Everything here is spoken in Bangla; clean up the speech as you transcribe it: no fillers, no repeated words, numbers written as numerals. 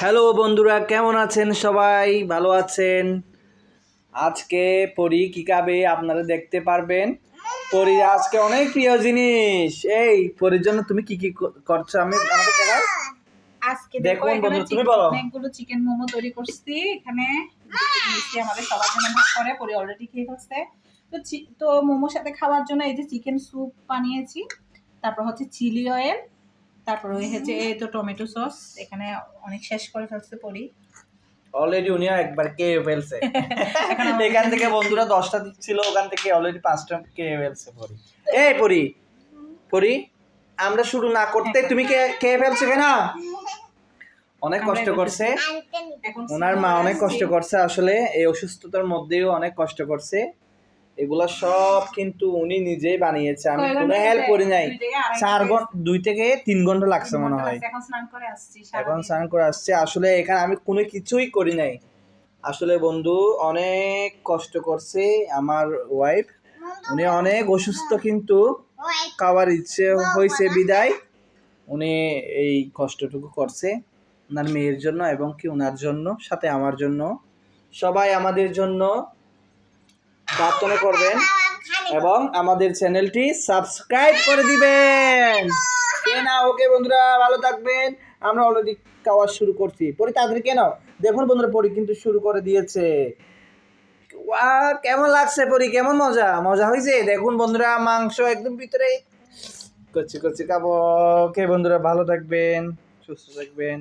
হ্যালো বন্ধুরা, কেমন আছেন? সবাই ভালো আছেন? আজকে পরি কি খাবে আপনারা দেখতে পারবেন। পরির আজকে অনেক প্রিয় জিনিস। এই পরির জন্য তুমি কি কি করছো আমি আমাকে দেখাও। আজকে দেখো এখানে তুমি বলো অনেকগুলো চিকেন মোমো তৈরি করছি। এখানে নিচে আমাদের সবার জন্য ভাগ করে পরি অলরেডি খেয়ে ফেলছে। তো মোমোর সাথে খাওয়ার জন্য এই যে চিকেন স্যুপ বানিয়েছি, তারপর হচ্ছে চিলি অয়েল, তারপর ওই হচ্ছে এই তো টমেটো সস। এখানে অনেক শেষ করে ফেলছে পরি অলরেডি উনি একবার খেয়ে ফেলছে। এখান থেকে বন্ধুরা 10টা দিচ্ছিল, ওখান থেকে অলরেডি 5টা খেয়ে ফেলছে পরি। এই পরি পরি আমরা শুরু না করতে তুমি খেয়ে ফেলছো কেন? অনেক কষ্ট করছে ওনার মা, অনেক কষ্ট করছে আসলে এই অসুস্থতার মধ্যেও অনেক কষ্ট করছে। এগুলা সব কিন্তু উনি নিজেই বানিয়েছে, আমি কোনো হেল্প করি নাই। 2 থেকে 3 ঘন্টা লাগছে মনে হয়। এখন স্নান করে আসছে। আসলে এখানে আমি কোনো কিছুই করি নাই। আসলে বন্ধু অনেক কষ্ট করছে আমার ওয়াইফ, উনি অনেক অসুস্থ কিন্তু খাওয়ার ইচ্ছে হয়েছে বিদায় উনি এই কষ্টটুকু করছে ওনার মেয়ের জন্য এবং কি ওনার জন্য, সাথে আমার জন্য। সবাই আমাদের জন্য প্রার্থনা করবেন এবং আমাদের চ্যানেলটি সাবস্ক্রাইব করে দিবেন। কেন? ওকে বন্ধুরা, ভালো থাকবেন। আমরা অলরেডি খাওয়া শুরু করছি। পরি তাড়াতাড়ি কেন? দেখুন বন্ধুরা, পরি কিন্তু শুরু করে দিয়েছে। কেমন লাগছে পরি? কেমন মজা মজা হয়েছে? দেখুন বন্ধুরা, মাংস একদম ভিতরে করছি খাবো। ওকে বন্ধুরা, ভালো থাকবেন, সুস্থ থাকবেন।